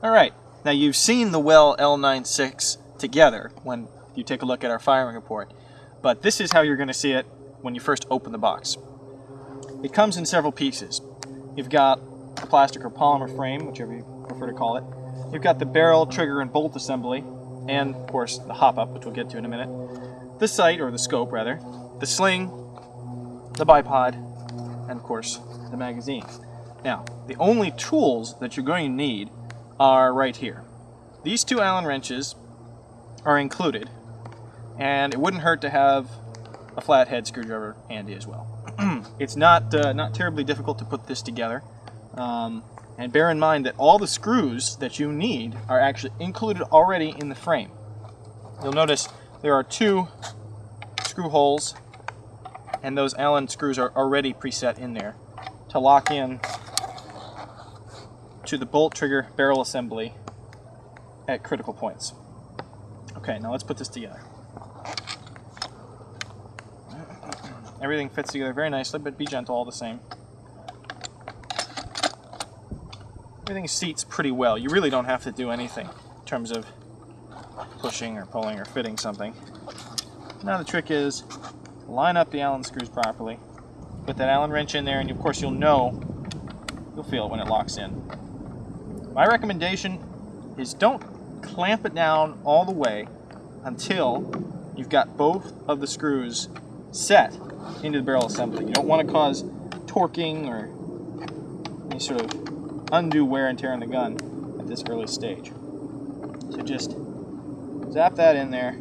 Alright, now you've seen the well L96 together when you take a look at our firing report, but this is how you're going to see it when you first open the box. It comes in several pieces. You've got the plastic or polymer frame, whichever you prefer to call it. You've got the barrel, trigger, and bolt assembly, and of course the hop-up, which we'll get to in a minute. The sight, or the scope rather, the sling, the bipod, and of course the magazine. Now, the only tools that you're going to need are right here. These two Allen wrenches are included, and it wouldn't hurt to have a flathead screwdriver handy as well. It's not terribly difficult to put this together, and bear in mind that all the screws that you need are actually included already in the frame. You'll notice there are two screw holes, and those Allen screws are already preset in there to lock in to the bolt, trigger, barrel assembly at critical points. Okay, now let's put this together. Everything fits together very nicely, but be gentle all the same. Everything seats pretty well. You really don't have to do anything in terms of pushing or pulling or fitting something. Now the trick is to line up the Allen screws properly, put that Allen wrench in there, and of course you'll feel it when it locks in. My recommendation is don't clamp it down all the way until you've got both of the screws set into the barrel assembly. You don't want to cause torquing or any sort of undue wear and tear on the gun at this early stage. So just zap that in there.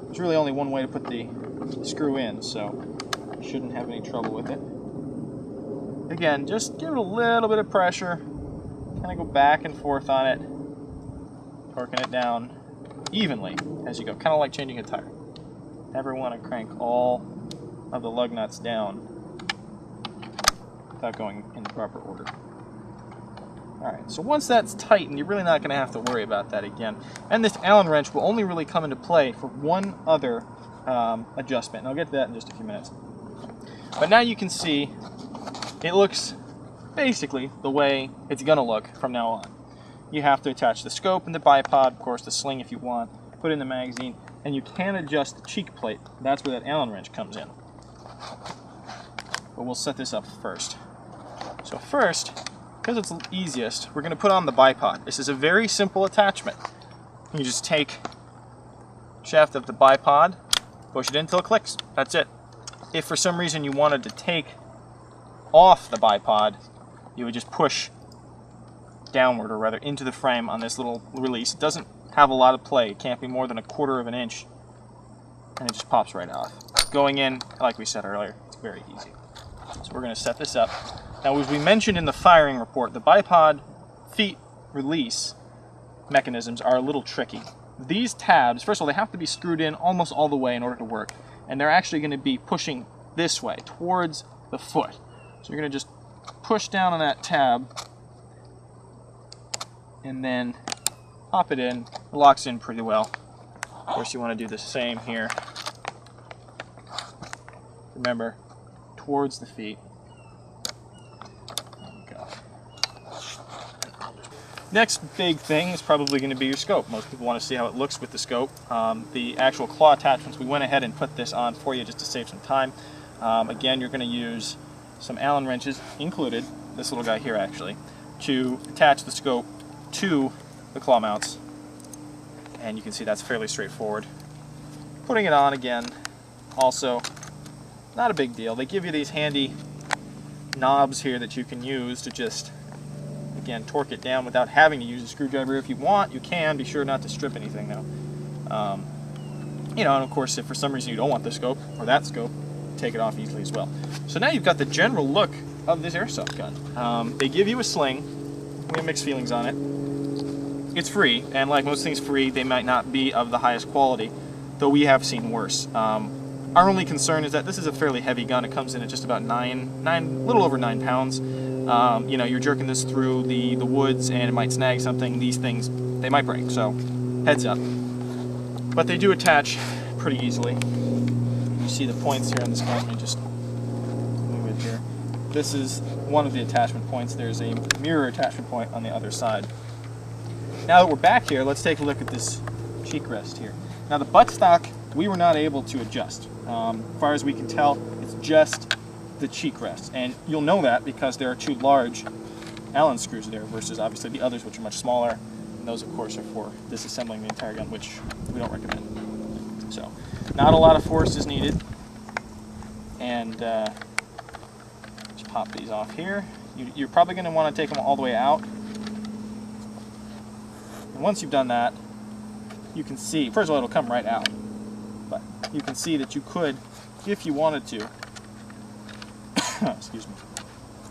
There's really only one way to put the screw in, so you shouldn't have any trouble with it. Again, just give it a little bit of pressure, kind of go back and forth on it, torquing it down evenly as you go, kind of like changing a tire. Never want to crank all of the lug nuts down without going in the proper order. Alright, so once that's tightened, you're really not going to have to worry about that again. And this Allen wrench will only really come into play for one other adjustment, and I'll get to that in just a few minutes. But now you can see it looks basically the way it's going to look from now on. You have to attach the scope and the bipod, of course the sling if you want, put in the magazine, and you can adjust the cheek plate. That's where that Allen wrench comes in. But we'll set this up first. So first, because it's the easiest, we're going to put on the bipod. This is a very simple attachment. You just take shaft of the bipod, push it in until it clicks. That's it. If for some reason you wanted to take off the bipod, you would just push downward, or rather into the frame on this little release. It doesn't have a lot of play. It can't be more than 1/4 of an inch, and it just pops right off. Going in, like we said earlier, it's very easy. So we're going to set this up. Now, as we mentioned in the firing report, the bipod feet release mechanisms are a little tricky. These tabs, first of all, they have to be screwed in almost all the way in order to work, and they're actually going to be pushing this way, towards the foot. So you're going to just push down on that tab, and then pop it in. It locks in pretty well. Of course, you want to do the same here. Remember, towards the feet. There we go. Next big thing is probably going to be your scope. Most people want to see how it looks with the scope. The actual claw attachments, we went ahead and put this on for you just to save some time. Again, you're going to use some Allen wrenches included, this little guy here actually, to attach the scope to the claw mounts. And you can see that's fairly straightforward. Putting it on again, also not a big deal. They give you these handy knobs here that you can use to just, again, torque it down without having to use a screwdriver. If you want, you can. Be sure not to strip anything though. You know, and of course, if for some reason you don't want the scope or that scope, take it off easily as well. So now you've got the general look of this airsoft gun. They give you a sling. We have mixed feelings on it. It's free, and like most things free, they might not be of the highest quality, though we have seen worse. Our only concern is that this is a fairly heavy gun. It comes in at just about little over 9 pounds. You know, you're jerking this through the woods and it might snag something. These things, they might break, so heads up. But they do attach pretty easily. You see the points here on this gun. Let me just move it here. This is one of the attachment points. There's a mirror attachment point on the other side. Now that we're back here, let's take a look at this cheek rest here. Now the buttstock, we were not able to adjust. As far as we can tell, it's just the cheek rest. And you'll know that because there are two large Allen screws there versus obviously the others, which are much smaller. And those, of course, are for disassembling the entire gun, which we don't recommend. So, not a lot of force is needed. And just pop these off here. You're probably going to want to take them all the way out. And once you've done that, you can see, first of all, it'll come right out. But you can see that you could, if you wanted to, excuse me,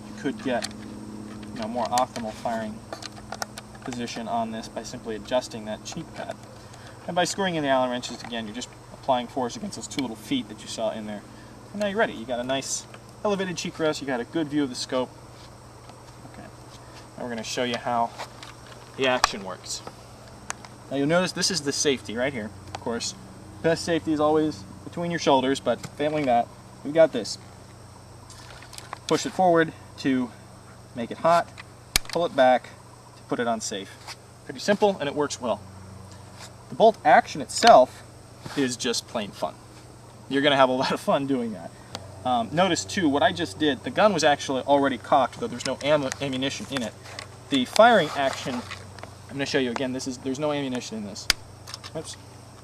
you could get more optimal firing position on this by simply adjusting that cheek pad. And by screwing in the Allen wrenches, again, you're just applying force against those two little feet that you saw in there. And now you're ready. You got a nice elevated cheek rest, you got a good view of the scope. Okay, now we're going to show you how the action works. Now you'll notice this is the safety right here. Of course, best safety is always between your shoulders, but failing that, we've got this. Push it forward to make it hot, pull it back to put it on safe. Pretty simple, and it works well. The bolt action itself is just plain fun. You're going to have a lot of fun doing that. Notice too, what I just did, the gun was actually already cocked, though there's no ammunition in it. The firing action, I'm going to show you again, there's no ammunition in this. Oops.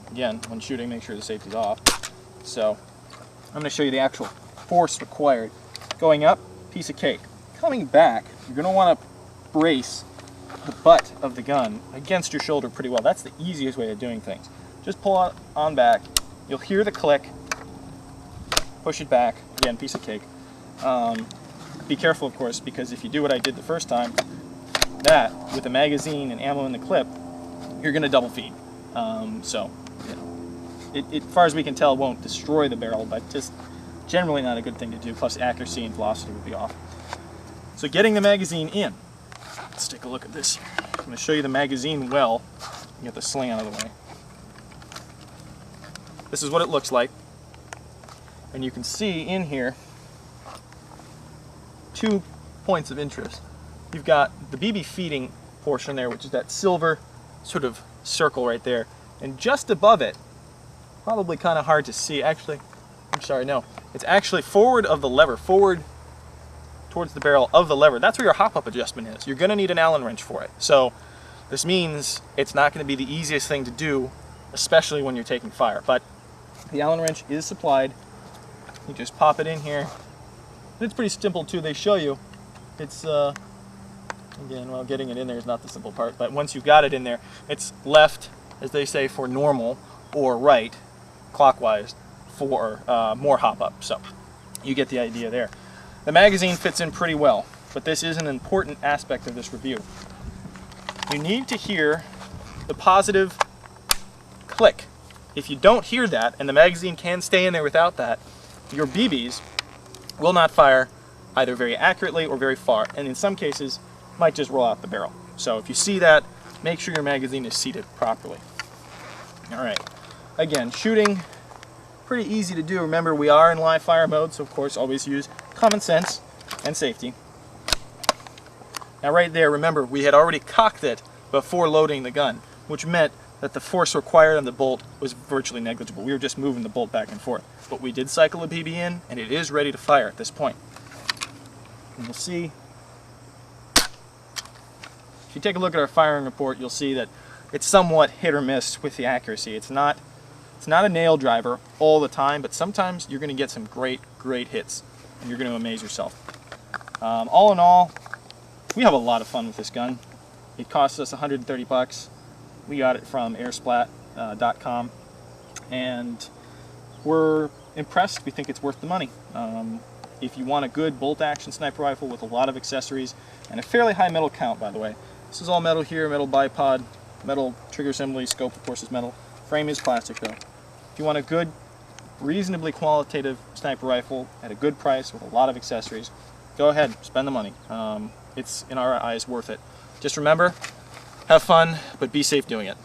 Again, when shooting, make sure the safety's off. So, I'm going to show you the actual force required. Going up, piece of cake. Coming back, you're going to want to brace the butt of the gun against your shoulder pretty well. That's the easiest way of doing things. Just pull it on back. You'll hear the click. Push it back. Again, piece of cake. Be careful, of course, because if you do what I did the first time, that, with the magazine and ammo in the clip, you're going to double feed. So, as far as we can tell, it won't destroy the barrel, but just generally not a good thing to do, plus accuracy and velocity would be off. So getting the magazine in, let's take a look at this. I'm going to show you the magazine well, get the sling out of the way. This is what it looks like, and you can see in here 2 points of interest. You've got the BB feeding portion there, which is that silver sort of circle right there, and just above it, probably kind of hard to see, actually, I'm sorry, no, it's actually forward of the lever, forward towards the barrel of the lever. That's where your hop-up adjustment is. You're going to need an Allen wrench for it. So this means it's not going to be the easiest thing to do, especially when you're taking fire. But the Allen wrench is supplied. You just pop it in here. It's pretty simple too. They show you. It's, again, well, getting it in there is not the simple part, but once you've got it in there, it's left, as they say, for normal, or right, clockwise, for more hop-up. So you get the idea there. The magazine fits in pretty well, but this is an important aspect of this review. You need to hear the positive click. If you don't hear that, and the magazine can stay in there without that, your BBs will not fire either very accurately or very far, and in some cases might just roll out the barrel. So if you see that, make sure your magazine is seated properly. Alright, again, shooting, pretty easy to do. Remember, we are in live fire mode, so of course always use common sense and safety. Now right there, remember, we had already cocked it before loading the gun, which meant that the force required on the bolt was virtually negligible. We were just moving the bolt back and forth. But we did cycle a BB in, and it is ready to fire at this point. And you'll see, if you take a look at our firing report, you'll see that it's somewhat hit or miss with the accuracy. It's not a nail driver all the time, but sometimes you're going to get some great hits, and you're going to amaze yourself. All in all, we have a lot of fun with this gun. It cost us 130 bucks. We got it from airsplat.com, and we're impressed. We think it's worth the money. If you want a good bolt-action sniper rifle with a lot of accessories and a fairly high metal count, by the way. This is all metal here, metal bipod, metal trigger assembly, scope of course is metal. Frame is plastic though. If you want a good, reasonably qualitative sniper rifle at a good price with a lot of accessories, go ahead, spend the money. It's, in our eyes, worth it. Just remember, have fun, but be safe doing it.